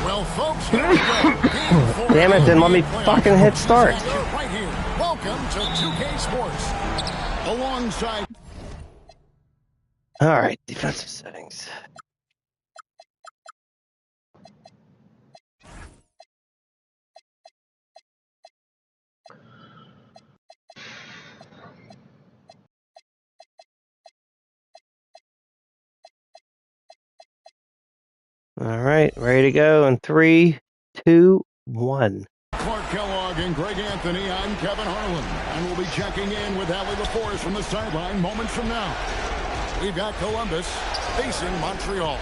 Well, folks, here we go. Damn it, didn't let me fucking hit start. Right here. Welcome to 2K Sports. Alongside. All right, defensive settings. All right, ready to go in 3, 2, 1. Clark Kellogg and Greg Anthony, I'm Kevin Harlan, and we'll be checking in with Allie LaForce from the sideline moments from now. We've got Columbus facing Montreal.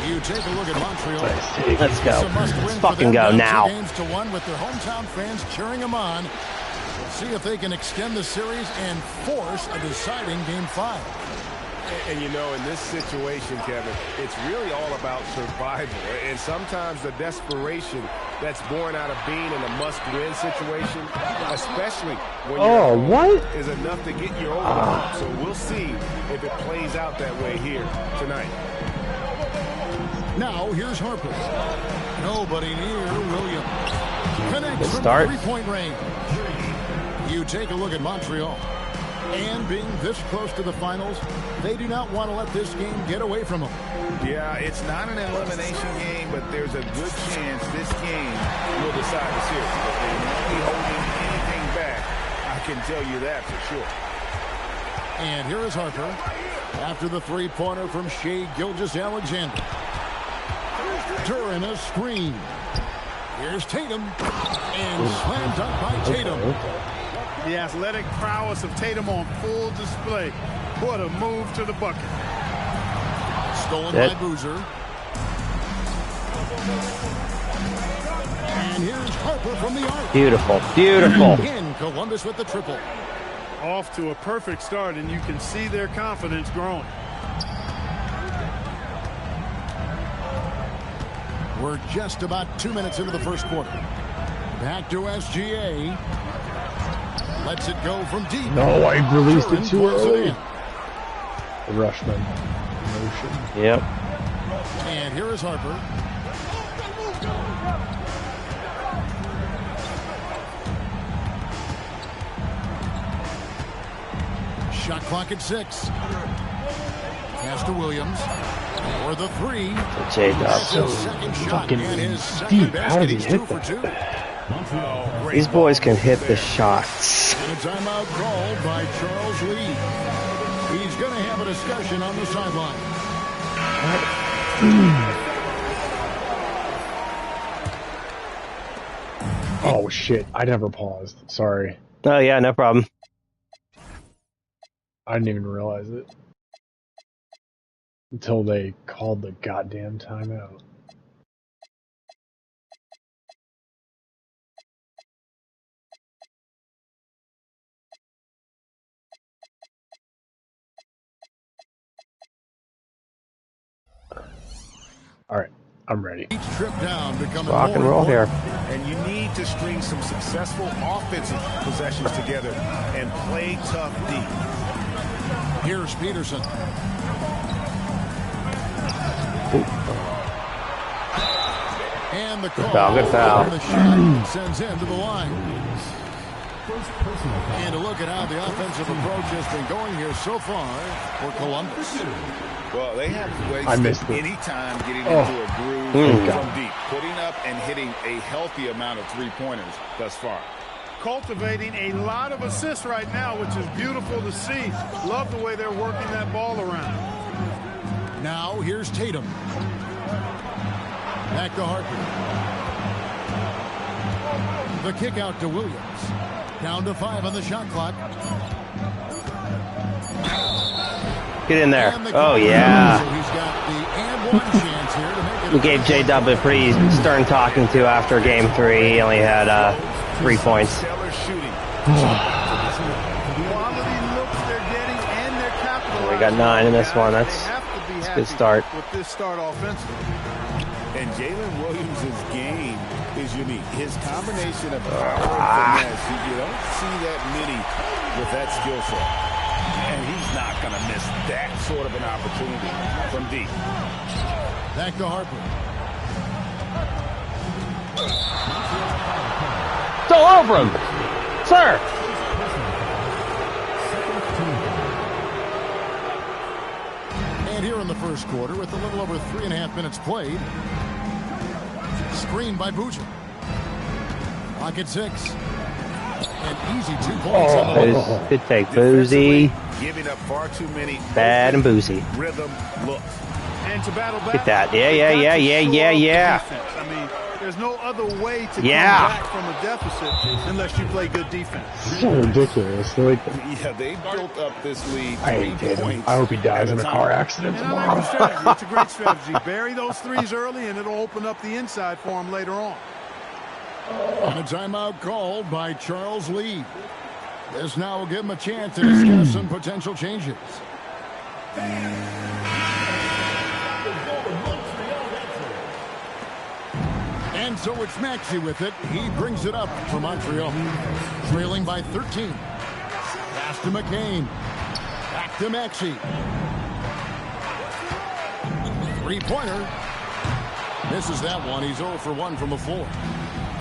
You take a look at Montreal. Let's go. Let's fucking go now. 2 games to 1 with their hometown fans cheering them on. We'll see if they can extend the series and force a deciding Game 5. And you know, in this situation, Kevin, it's really all about survival. And sometimes the desperation that's born out of being in a must-win situation, especially when you're is enough to get you over the hump. So we'll see if it plays out that way here tonight. Now, here's Harper. Nobody near Williams. Connects from three-point range. You take a look at Montreal. And being this close to the finals, they do not want to let this game get away from them. Yeah, it's not an elimination game, but there's a good chance this game will decide the series. But they won't be holding anything back, I can tell you that for sure. And here is Harper after the three-pointer from Shai Gilgeous-Alexander. During a screen. Here's Tatum. And slam dunk by Tatum. The athletic prowess of Tatum on full display. What a move to the bucket. Stolen by Boozer. And here's Harper from the arc. Beautiful, beautiful. In Columbus with the triple. Off to a perfect start, and you can see their confidence growing. We're just about 2 minutes into the first quarter. Back to SGA. Lets it go from deep. No, I released it too early. The Rushman motion. Yep. And here is Harper. Shot clock at 6. Pass to Williams. For the 3. That's his second shot. And his second deep. How did he basket. hit 2 for 2. These boys can hit the shots. And a timeout called by Charles Lee. He's going to have a discussion on the sideline. Oh, shit. I never paused. Sorry. Oh, yeah, no problem. I didn't even realize it. Until they called the goddamn timeout. All right, I'm ready. Each trip down becoming rock and roll here. And you need to string some successful offensive possessions together and play tough deep. Here's Peterson. And the call. Good foul. The shot sends him to the line. And to look at how the offensive approach has been going here so far for Columbus. Well, they have I missed wasted it. any time getting into a groove from deep, putting up and hitting a healthy amount of three-pointers thus far. Cultivating a lot of assists right now, which is beautiful to see. Love the way they're working that ball around. Now here's Tatum. Back to Harper. The kick out to Williams. Down to 5 on the shot clock. Get in there. Oh, yeah. We gave J-Dub a pretty stern talking to after game 3. He only had 3 points. We got 9 in this one. That's a good start. With this start offensively. And Jalen Williams' game is unique. His combination of power and finesse, you don't see that many with that skill set. And he's not going to miss that sort of an opportunity from deep. Back to Harper. It's all over him, sir. And here in the first quarter, with a little over 3.5 minutes played, screened by Buja. Clock at 6. An easy 2 points. Good take, Boozy. Giving up far too many bad and Boozy. Rhythm looks. And to battle back. Get that. Yeah. I mean, there's no other way to come back from a deficit unless you play good defense. So ridiculous. Like, yeah, they built up this lead. I hope he dies in a car accident And tomorrow. I like the strategy. It's a great strategy. Bury those threes early, and it'll open up the inside for him later on. And a timeout called by Charles Lee. This now will give him a chance to discuss some potential changes. And so it's Maxey with it. He brings it up for Montreal. Trailing by 13. Pass to McCain. Back to Maxey. 3-pointer. Misses that one. He's 0 for 1 from the floor.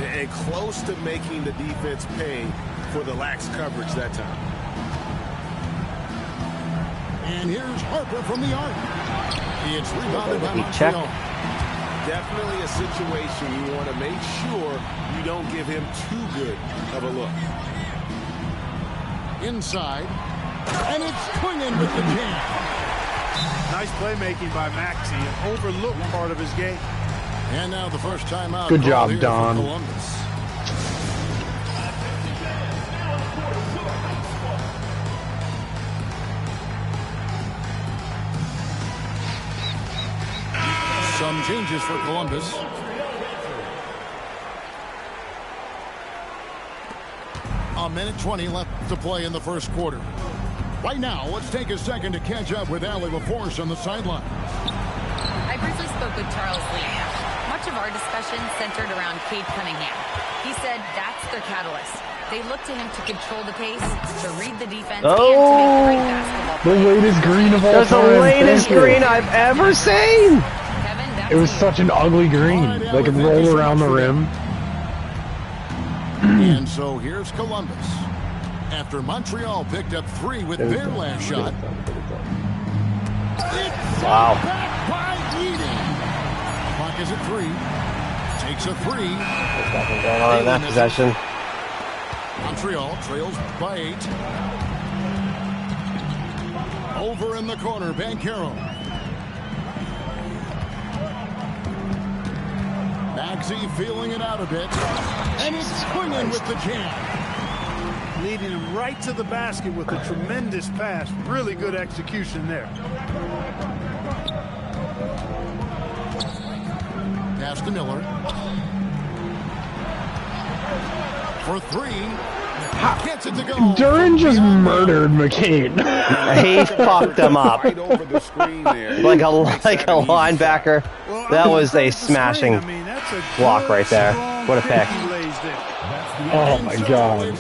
And close to making the defense pay for the lax coverage that time. And here's Harper from the arc. It's rebounded by Check. Montreal. Definitely a situation you want to make sure you don't give him too good of a look. Inside. And it's swinging with the jam. Nice playmaking by Maxey, an overlooked part of his game. And now the first time out. Good job, Don. Columbus. Some changes for Columbus. A minute 20 left to play in the first quarter. Right now, let's take a second to catch up with Allie LaForce on the sideline. I briefly spoke with Charles Lee. Much of our discussion centered around Cade Cunningham. He said that's their catalyst. They look to him to control the pace, to read the defense, and to make great basketball plays. The latest green of all That's time. the latest green I've ever seen. Kevin, that's It was you. such an ugly green. Like it rolled around the rim. And so here's Columbus. After Montreal picked up 3 with their last shot. Wow. Back by Edie. Clock is at 3. Takes a 3. There's nothing going on in that possession. Montreal trails by 8. Over in the corner, Banchero. Maxey feeling it out a bit. And it's swinging with the jam. Leading him right to the basket with a tremendous pass. Really good execution there. Pass to Miller. For 3. Gets it to go. Duran just murdered McCain. He fucked him up. Right over the screen there. like a linebacker. Well, That I mean, was a the screen, smashing I mean, that's a block good, right there. strong What a pick pick. he lays there. Oh my God.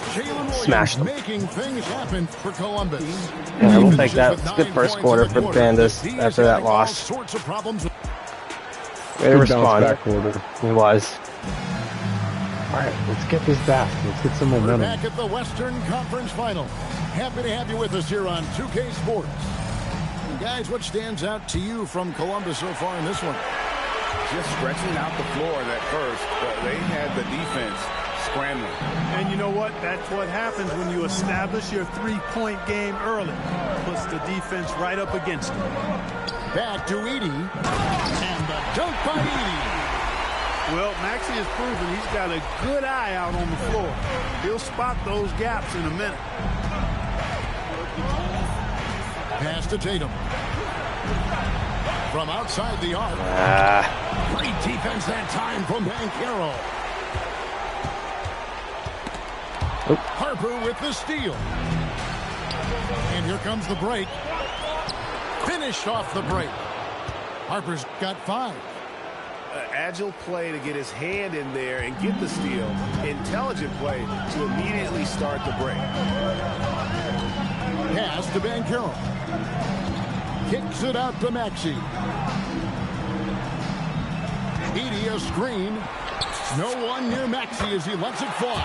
Smashed them. Making things happen for Columbus. Yeah, we'll take that. It's a good first quarter for the Pandas after that loss. Sorts of problems. Way to Good bounce respond. back quarter. He was. All right, let's get this back. Let's get some We're momentum. back at the Western Conference Final. Happy to have you with us here on 2K Sports. And guys, what stands out to you from Columbus so far in this one? Just stretching out the floor that first. They had the defense scrambling. And you know what? That's what happens when you establish your three-point game early. Puts the defense right up against it. Back to Edie. And the dunk by Edie. Well, Maxey has proven he's got a good eye out on the floor. He'll spot those gaps in a minute. Pass to Tatum. From outside the arc. Great defense that time from Banchero. Harper with the steal. And here comes the break. Finished off the break. Harper's got 5. Agile play to get his hand in there and get the steal. Intelligent play to immediately start the break. Pass to Banchero. Kicks it out to Maxey. Edie a screen. No one near Maxey as he lets it fly.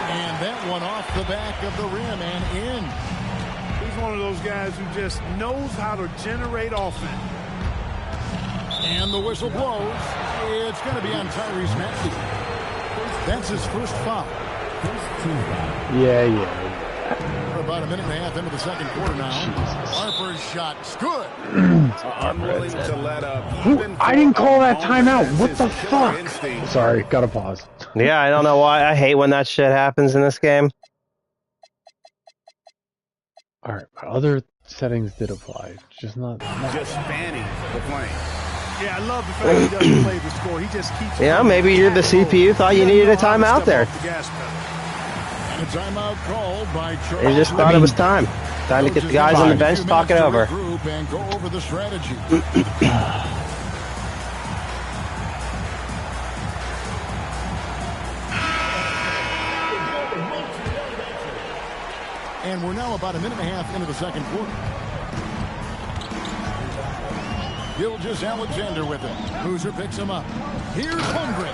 And that one off the back of the rim and in. He's one of those guys who just knows how to generate offense. And the whistle blows. It's going to be on Tyrese Maxey. That's his first foul. Yeah. We're about a minute and a half into the second quarter now. Harper's shot's good. Unwilling to let up. I didn't call that timeout. What the fuck? Sorry, gotta pause. Yeah, I don't know why. I hate when that shit happens in this game. Alright, my other settings did apply. Just not. Just spanning the plane. Yeah, I love the fact he doesn't play the score. He just keeps. Yeah, maybe you're the CPU. Thought you needed a timeout there. And a timeout called by Charles. They just thought it was time. Time to get the guys on the bench talking over. And go over the strategy. And we're now about a minute and a half into the second quarter. Gilgeous-Alexander with it. Boozer picks him up. Here's Holmgren.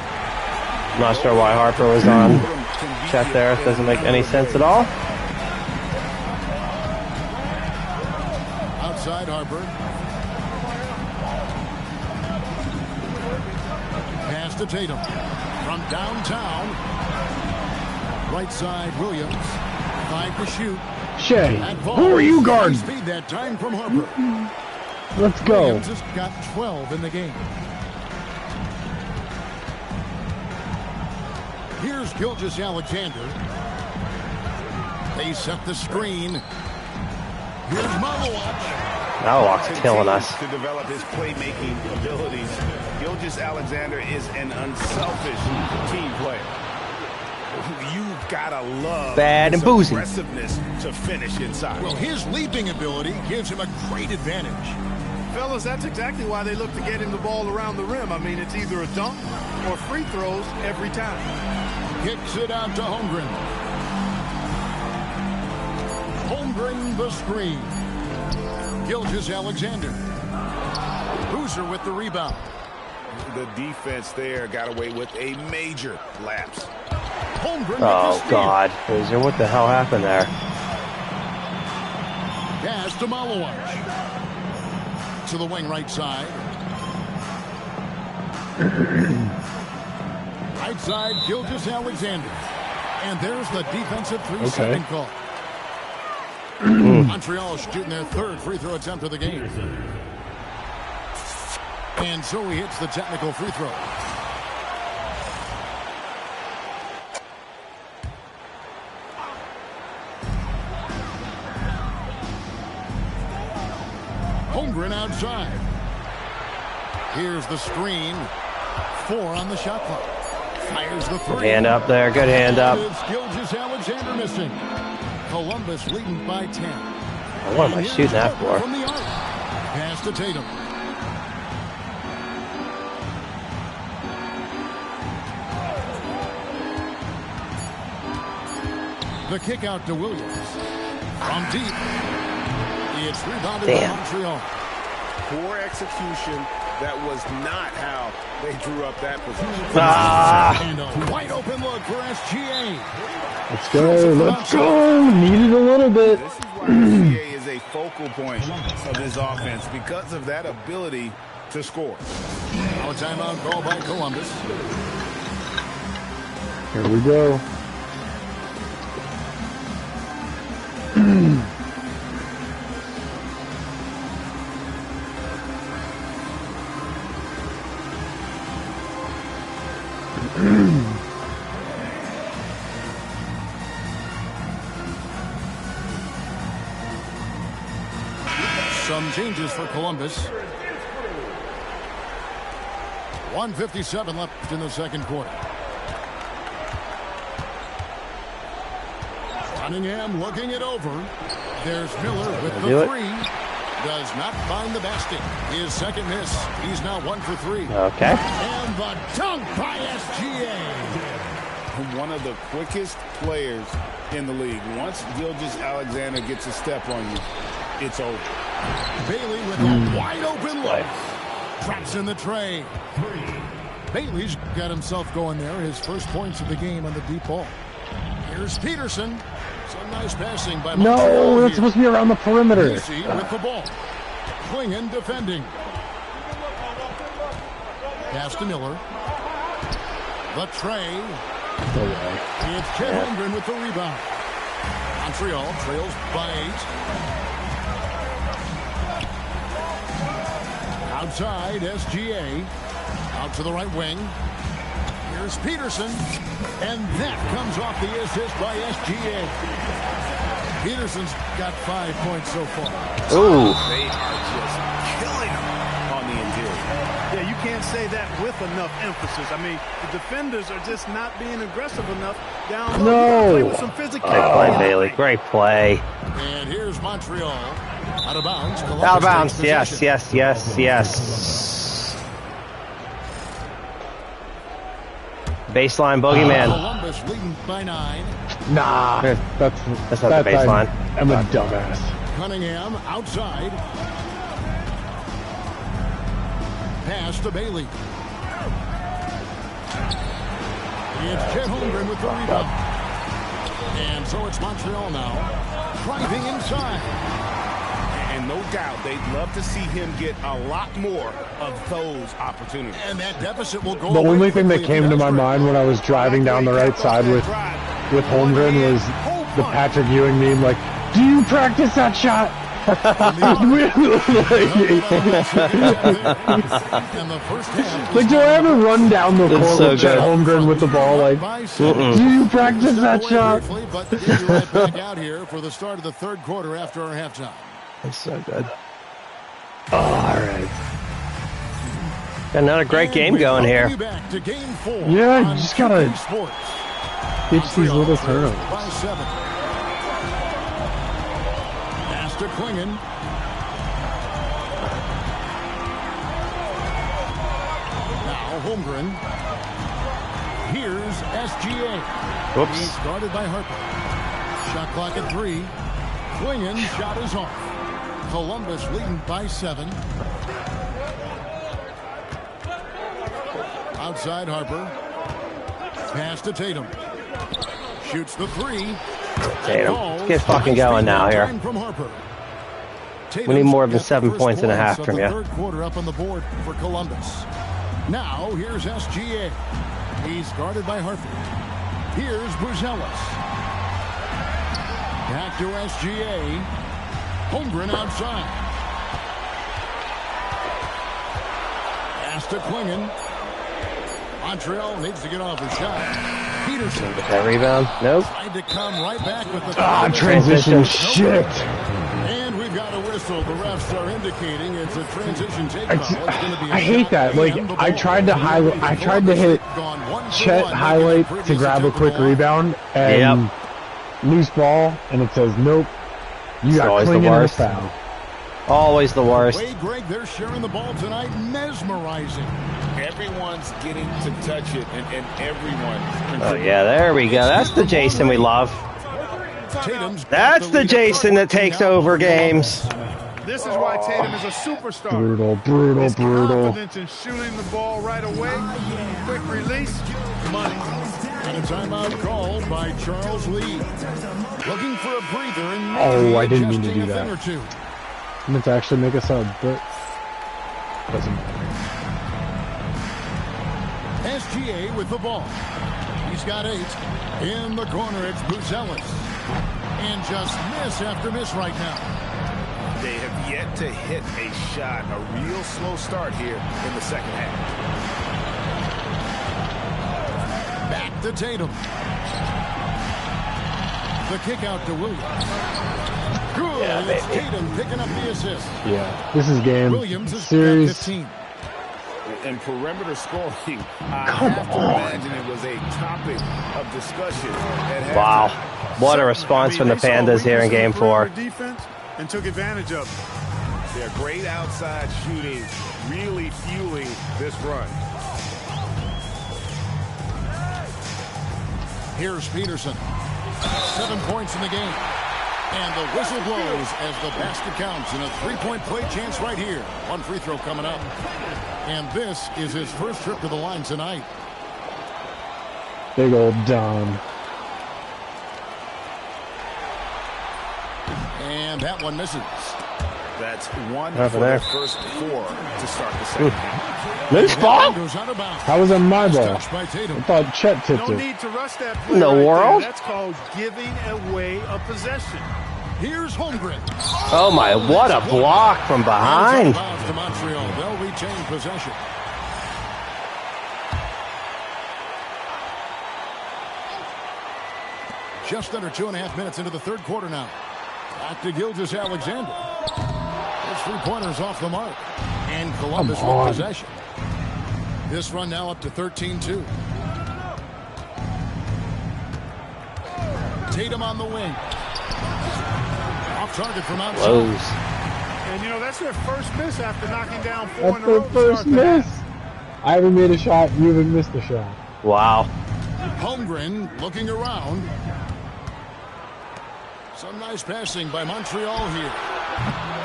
Not sure why Harper was on Chet there. It doesn't make any sense at all. Outside Harper. Pass to Tatum. From downtown. Right side Williams. 5 to shoot. Shea, who are you guarding? Speed that time from Harper. Let's go. Williams has got 12 in the game. Here's Gilgeous-Alexander. They set the screen. Here's Malawach. Malawach's killing us. To develop his playmaking abilities, Gilgeous-Alexander is an unselfish team player. You've got to love Bad and boozy. Aggressiveness to finish inside. Well, his leaping ability gives him a great advantage. Fellas, that's exactly why they look to get him the ball around the rim. I mean, it's either a dunk or free throws every time. Kicks it out to Holmgren. Holmgren the screen. Gilgeous-Alexander. Boozer with the rebound. The defense there got away with a major lapse. Holmgren Oh, God. Boozer, what the hell happened there? Pass to Malawach. To the wing right side. Right side, Gilgeous-Alexander. And there's the defensive 3-second call. Montreal shooting their 3rd free throw attempt of the game. And so he hits the technical free throw. Holmgren outside. Here's the screen. 4 on the shot clock. Fires the 3. Hand up there. Good hand up. It's Gilgeous-Alexander missing. Columbus leading by 10. What am I shooting that for? From the arc. Pass to Tatum. The kick out to Williams. From deep. It's rebounded by Montreal. Poor execution. That was not how they drew up that position. And a wide open look for SGA. Let's go. Let's go. Needed a little bit. This is why SGA is a focal point of his offense because of that ability to score. Now a timeout call by Columbus. Here we go. Some changes for Columbus. 1:57 left in the second quarter. Cunningham looking it over. There's Miller with the three. Does not find the basket. His second miss. He's now 1 for 3. Okay. And the dunk by SGA. One of the quickest players in the league. Once Gilgeous-Alexander gets a step on you, it's over. Bailey with a wide open look. Drops in the tray. Bailey's got himself going there. His first points of the game on the deep ball. Here's Peterson. Some nice passing by No, that's supposed to be around the perimeter. Easy with the ball. Klingon defending. Pass to Miller. The tray. It's Chet Holmgren with the rebound. Montreal trails by 8. Outside, SGA. Out to the right wing. Here's Peterson. And that comes off the assist by SGA. Peterson's got 5 points so far. Ooh. They are just killing him on the interior. Yeah, you can't say that with enough emphasis. I mean, the defenders are just not being aggressive enough down low. No. Play with some physicality. Great play, Bailey. Great play. And here's Montreal. Out of bounds. Out of bounds. Yes, yes, yes, yes. Baseline boogeyman. Columbus leading by 9. Nah, that's not the baseline. I'm a dumbass. Cunningham outside. Pass to Bailey. It's Chet Holmgren with the rebound. And so it's Montreal now. Driving inside. And no doubt, they'd love to see him get a lot more of those opportunities. And that deficit will go The away only thing that quickly came to my mind when I was driving down the right side with Holmgren was the Patrick Ewing meme, like, do you practice that shot? Like, do I ever run down the court with Chet Holmgren with the ball? Like, do you practice that shot? But we'll be right back out here for the start of the third quarter after our halftime. That's so good. Oh, all right. Got another great game going here. Yeah, you just gotta ditch these little turnovers. By 7. Pass to Klingon. Now Holmgren. Here's SGA. Whoops. He's guarded by Harper. Shot clock at 3. Klingon shot is off. Columbus leading by 7. Outside Harper. Pass to Tatum. Shoots the 3. Tatum. Let's get fucking going now here. We need more than 7 points and a half from you. Third quarter up on the board for Columbus. Now here's SGA. He's guarded by Harper. Here's Buzelis. Back to SGA. Holmgren outside. Pass to Klingon. Montreal needs to get off a shot. Peterson. Get that rebound. Nope. Tried to come right back with the transition shit. And we've got a whistle. The refs are indicating it's a transition takeoff. It's going to be I hate that. Like, I tried to hit Chet highlight to grab a quick rebound and loose ball, and it says nope. You got Klingon in the foul. Always the worst. Wade, Greg, they're sharing the ball tonight. Mesmerizing. Everyone's getting to touch it, and everyone. Oh, yeah, there we go. That's the Jason we love. That's the Jason that takes over games. This is why Tatum is a superstar. Brutal. His confidence in shooting the ball right away. Quick release. Money. And a timeout called by Charles Lee. Looking for a breather. And oh, I didn't mean to do that. I meant to actually make a sub, but doesn't matter. SGA with the ball. He's got 8. In the corner, it's Buzelis. And just miss after miss right now. They have yet to hit a shot. A real slow start here in the second half. Back to Tatum. The kick out to Williams. Good good. Yeah, and it's Tatum picking up the assist. Yeah, this is game. Williams is Series. 15. And perimeter scoring, I have to imagine it was a topic of discussion. Wow. What a response from the Pandas here in Game 4. Defense and took advantage of it. They're great outside shooting, really fueling this run. Here's Peterson. 7 points in the game. And the whistle blows as the basket counts in a three-point play chance right here. One free throw coming up. And this is his first trip to the line tonight. Big old Don. And that one misses. That's one for their first 4 to start the second half. Loose ball? How was that my ball? I thought Chet tipped No it. need to rush that play. The world? That's called giving away a possession. Here's Holmgren. Oh my, what a block from behind. To Montreal. They'll retain possession. Just under 2.5 minutes into the third quarter now. Back to Gilgeous-Alexander. His three-pointers off the mark. And Columbus with possession. This run now up to 13-2. Tatum on the wing. Off target from outside. Close. And, you know, that's their first miss after knocking down 4 That's in a row. their first miss. I haven't made a shot. You haven't missed a shot. Wow. Holmgren looking around. Some nice passing by Montreal here.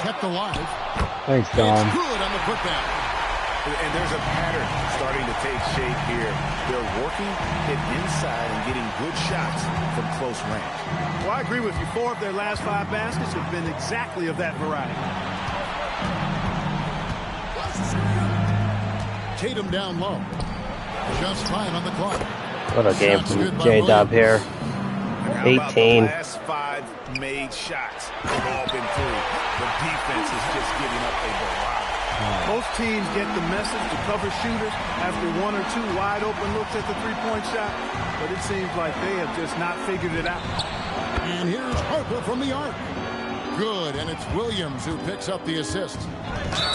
Kept alive. Thanks, Don. It's good on the putback. And there's a pattern starting to take shape here. They're working it inside and getting good shots from close range. Well, I agree with you. 4 of their last 5 baskets have been exactly of that variety. Tatum down low. Just 5 on the clock. What a game from J-Dub here. 18. The last 5 made shots have all been through. The defense is just giving up a barrage. Most teams get the message to cover shooters after 1 or 2 wide open looks at the three-point shot, but it seems like they have just not figured it out. And here's Harper from the arc. Good, and it's Williams who picks up the assist.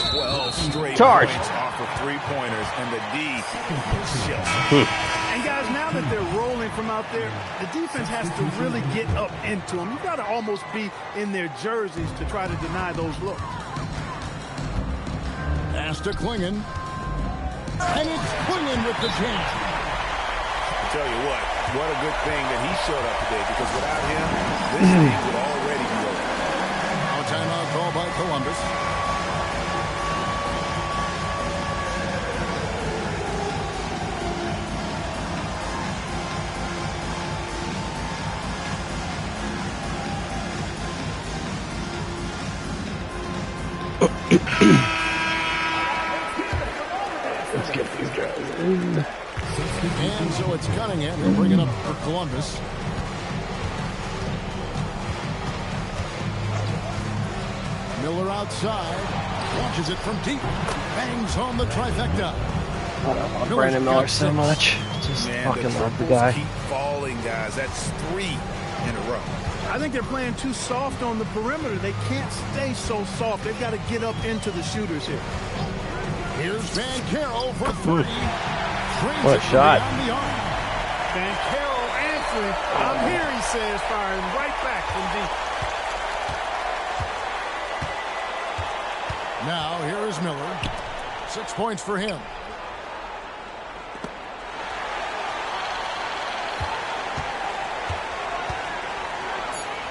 12 straight Charge. points off of three-pointers, and the D is just. And guys, now that they're rolling from out there, the defense has to really get up into them. You've got to almost be in their jerseys to try to deny those looks. Pass to Klingon. And it's Klingon with the jam. I tell you what a good thing that he showed up today, because without him, this league would already be over. Now timeout call by Columbus. Let's get these guys in. And so it's Cunningham. He'll bring it up for Columbus. Miller outside. Launches it from deep. Bangs home the trifecta. I love Brandon Miller so much. Just fucking love the guy. Keep falling, guys. That's 3 in a row. I think they're playing too soft on the perimeter. They can't stay so soft. They've got to get up into the shooters here. Here's Van Carroll for 3. What a shot. Van Carroll answering. I'm here, he says, firing right back from deep. Now, here is Miller. 6 points for him.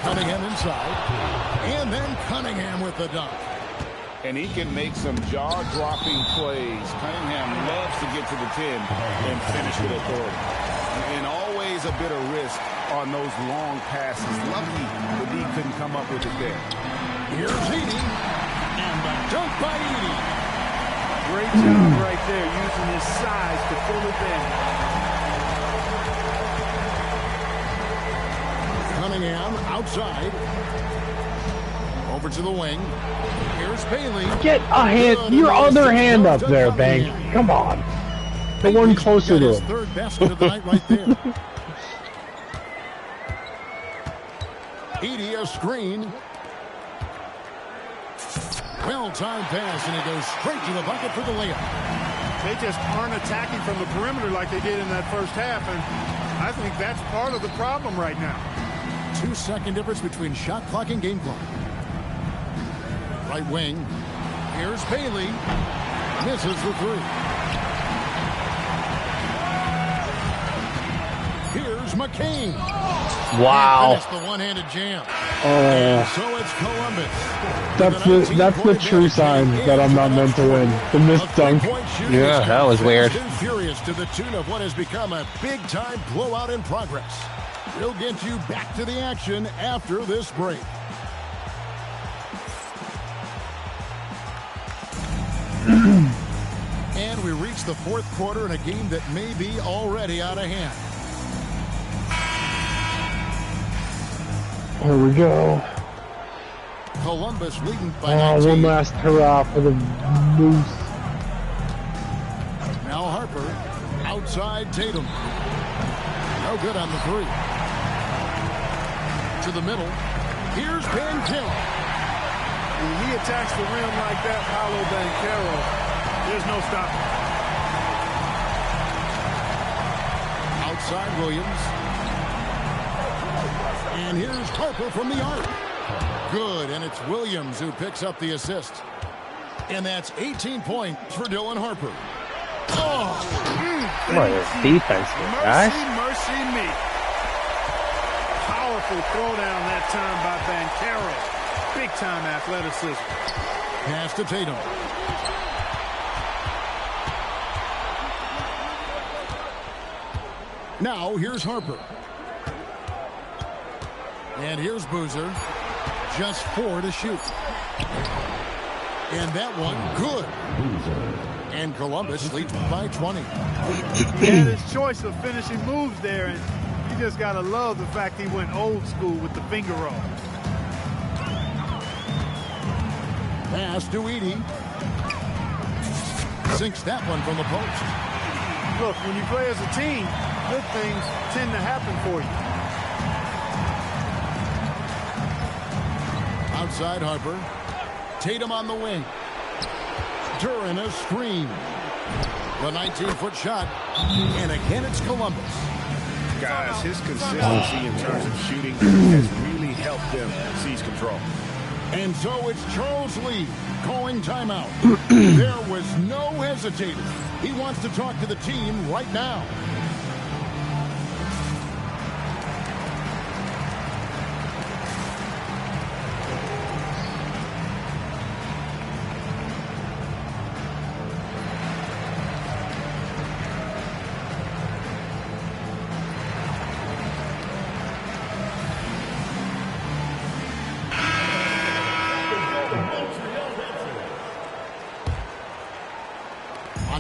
Cunningham inside. And then Cunningham with the dunk. And he can make some jaw-dropping plays. Cunningham loves to get to the 10 and finish with authority. And always a bit of risk on those long passes. Lucky the D couldn't come up with it there. Here's Edie. And the dunk by Edie. Great job right there, using his size to full advantage. Cunningham outside. Over to the wing. Here's Bailey. Get a hand, your other hand up there, Bank. Come on. The one closer to him. Third basket of the night right there. Edie a screen. Well-timed pass, and he goes straight to the bucket for the layup. They just aren't attacking from the perimeter like they did in that first half, and I think that's part of the problem right now. 2-second difference between shot clock and game clock. Right wing. Here's Bailey. Misses the three. Here's McCain. Wow. The one-handed jam. So it's Columbus. That's the true sign that I'm not meant to win. The missed dunk. Yeah, that was weird. Furious to the tune of what has become a big-time blowout in progress. We'll get you back to the action after this break. And we reach the fourth quarter in a game that may be already out of hand. Here we go. Columbus leading by 19. One last hurrah for the Moose. Now Harper, outside Tatum. No good on the three. To the middle. Here's Banchero. When he attacks the rim like that, Paolo Banchero, there's no stopping. Outside Williams. And here's Harper from the arc. Good, and it's Williams who picks up the assist. And that's 18 points for Dylan Harper. What is defense, guys? Mercy me. Powerful throwdown that time by Banchero. Big-time athleticism. Pass to Tatum. Now here's Harper. And here's Boozer. Just 4 to shoot. And that one, good. And Columbus leads by 20. He had his choice of finishing moves there, and you just got to love the fact he went old school with the finger roll. Pass to Edey. Sinks that one from the post. Look, when you play as a team, good things tend to happen for you. Outside Harper. Tatum on the wing. Duran a screen. The 19-foot shot. And again, it's Columbus. Guys, his consistency in terms of shooting has really helped them seize control. And so it's Charles Lee calling timeout. There was no hesitating. He wants to talk to the team right now.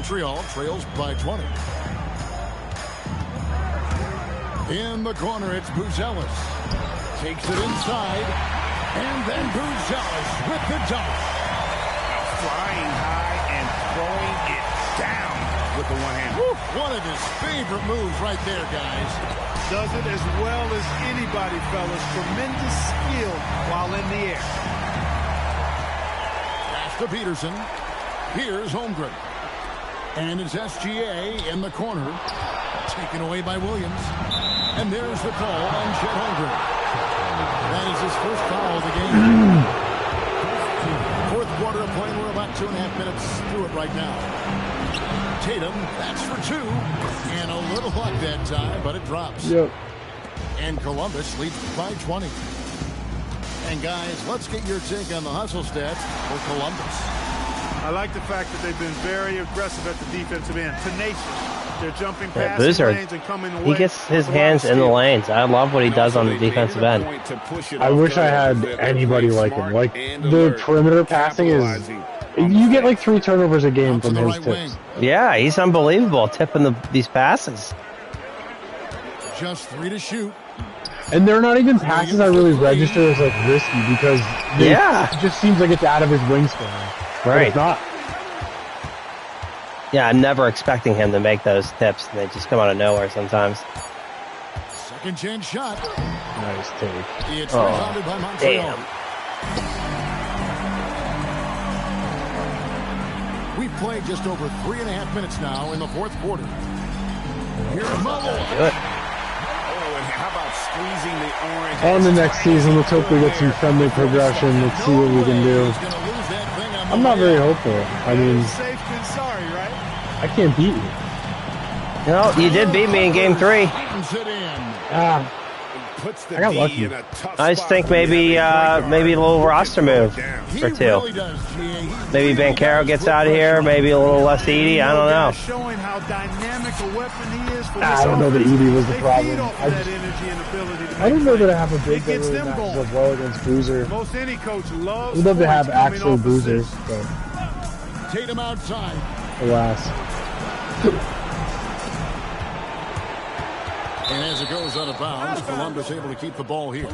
Montreal trails by 20. In the corner, it's Buzelis. Takes it inside. And then Buzelis with the dunk. Flying high and throwing it down with the one hand. One of his favorite moves right there, guys. Does it as well as anybody, fellas. Tremendous skill while in the air. Pass to Peterson. Here's Holmgren. And it's SGA in the corner. Taken away by Williams. And there's the call on Chet Holmgren. That is his first foul of the game. Fourth quarter of play. We're about 2.5 minutes through it right now. Tatum, that's for 2. And a little luck that time, but it drops. Yep. And Columbus leads by 20. And guys, let's get your take on the hustle stats for Columbus. I like the fact that they've been very aggressive at the defensive end. Tenacious. They're jumping past the lanes and coming away. He gets his hands in the lanes. I love what he does on the defensive end. I wish I had anybody like him. Like, the perimeter passing is... You get like 3 turnovers a game from his tips. Yeah, he's unbelievable tipping these passes. Just 3 to shoot. And they're not even passes I really register as like risky because it just seems like it's out of his wingspan. Right. It's not. Yeah, I'm never expecting him to make those tips, and they just come out of nowhere sometimes. Second chance shot. Nice take. It's rebounded by Montreal. Damn. We've played just over 3.5 minutes now in the fourth quarter. Here's Malloy. Good. How about squeezing the orange? On the next season, let's hope we get some friendly progression. Let's see what we can do. I'm not very hopeful. I mean, Safe than sorry, right? I can't beat you. No, you did beat me in game 3. Ah, I got lucky. I just think maybe a little roster move or two. Maybe Bancaro gets out of here. Maybe a little less Edie. I don't know. Showing how dynamic a weapon he is for I don't know that Edie was the problem. I don't know that I have a big that really matches up well against Bruiser. Most any coach loves. We'd love to have actual Bruisers, but Tatum outside. alas. And as it goes out of bounds, Columbus able to keep the ball here.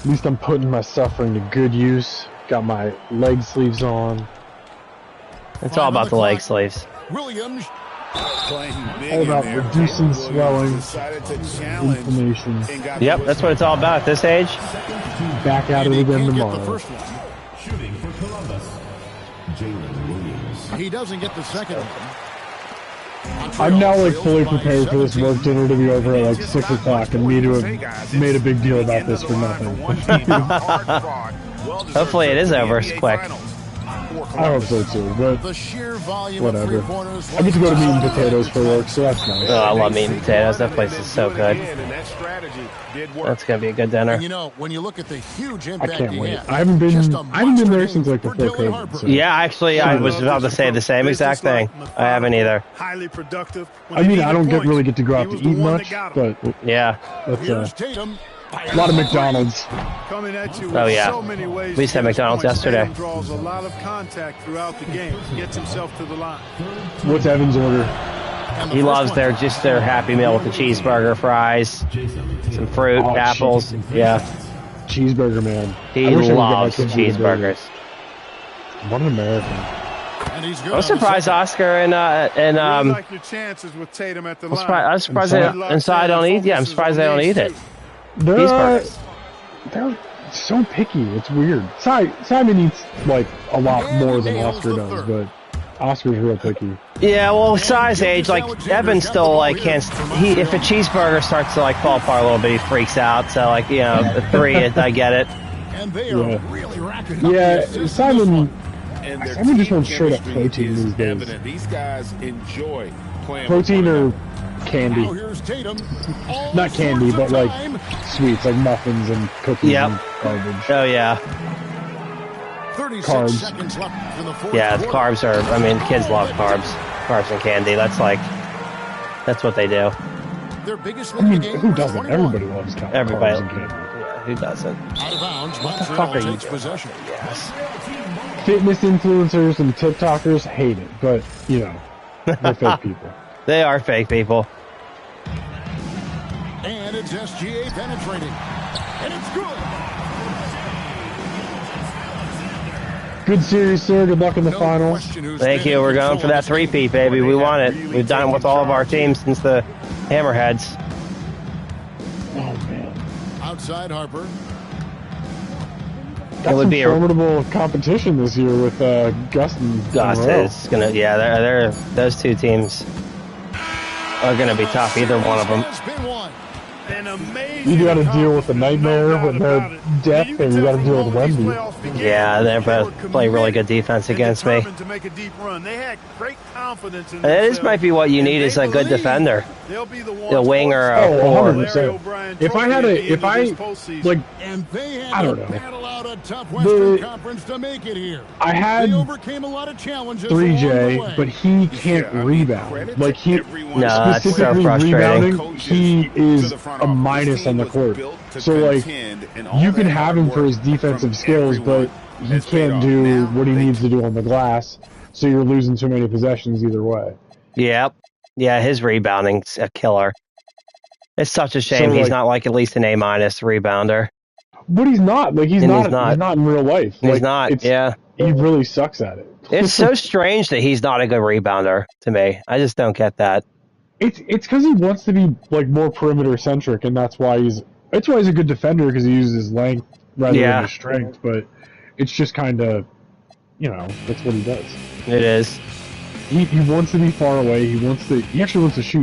At least I'm putting my suffering to good use. Got my leg sleeves on. It's all about the leg sleeves. Williams. All about reducing swelling, inflammation. Yep, that's what it's all about at this age. Back at it again tomorrow. Shooting for Columbus, Jalen Williams. He doesn't get the second one. I'm now like fully prepared for this work dinner to be over at like 6 o'clock and me to have made a big deal about this for nothing. Hopefully it is over quick. I hope so too, but whatever. I get to go to meat and potatoes for work, so that's nice. Oh, I love meat and potatoes. That place is so good. That's gonna be a good dinner. And you know, when you look at the huge I impact can't he wait. had, I haven't been there since like for before Dylan COVID. Harper. So. Yeah, actually, I was about to say the same exact thing. I haven't either. Highly productive. I mean, I don't really get to go out to eat much, but Yeah. Here's Tatum. a lot of McDonald's. Coming at you Oh, with yeah. so many ways We used to have to get McDonald's points. yesterday. Tatum draws a lot of contact throughout the game. Gets himself to the line. What's Evan's order? He loves their Happy Meal with the cheeseburger, fries, some fruit, Oh, apples. Yeah, Cheeseburger man. he I wish I could get my loves kids to eat a burger. cheeseburgers. What an American. And he's good I was on the surprised second. Oscar and Really like your chances with Tatum at the line. I was surprised they inside don't eat. Yeah, I'm surprised they don't eat it. They're Cheeseburgers. so picky. It's weird. Simon eats like a lot more than Oscar does, but Oscar's real picky. Yeah, well, size age, like Evan still like can't. If a cheeseburger starts to like fall apart a little bit, he freaks out. So like the 3, I get it. And they are really racking up Yeah, the assists Simon And just wants straight up protein these days. evident. These guys enjoy playing Protein with one or another. candy. Now here's Tatum. All Not candy, sorts but of like time. sweets, like muffins and cookies Yep. and garbage. Oh yeah, 36 carbs. seconds left in the fourth yeah. The quarter. carbs are. I mean, kids love carbs and candy. That's what they do. Their biggest I lead in mean, the game who was doesn't? 21. Everybody loves carbs Everybody. and candy. Yeah, who doesn't? Out of bounds, fuck Montreal are you takes doing? possession. Yes. Fitness influencers and TikTokers hate it, but you know, they're fake people. They are fake people. And it's SGA penetrating. And it's good. Good series, sir. Good luck in the No final. question who's Thank been you. in We're going control for that of this game. 3-peat, baby. We want it. We've done it with all of our teams since the Hammerheads. Oh man, Outside Harper. got would some be a- formidable competition this year with Gus and Gus Monroe. is gonna. Yeah, they're those two teams are gonna be tough. Either one of them. Has been won. An amazing You got to deal with the accomplishment, nightmare no doubt when they're about it. deaf, You and you can got tell to deal with from when these Wemby. playoffs began, Yeah, they both were play really committed good defense and against me. determined to make a deep run. They had great confidence in And this themselves, might be what you and need they is a good believe defender. they'll be the A ones wing or a Oh, forward. 100%. If I had like, And they had I to don't know. battle out a tough Western The- Conference to make it here. I had They overcame a lot of challenges along the 3J, way. but he can't rebound. Like he No, that's so specifically frustrating. rebounding, he is a minus on the court. So like, you can have him for his defensive skills, but he can't do what he needs to do on the glass. So you're losing too many possessions either way. Yep. Yeah, his rebounding's a killer. It's such a shame So, he's like- not like at least an A- rebounder. But he's not. Like he's And not. he's not. He's not in real life. He's Like, not. it's- Yeah. He really sucks at it. It's so strange that he's not a good rebounder to me. I just don't get that. It's because he wants to be like more perimeter centric, and that's why he's a good defender because he uses his length rather than his strength, but it's just kind of, that's what he does. It is. He wants to be far away. He actually wants to shoot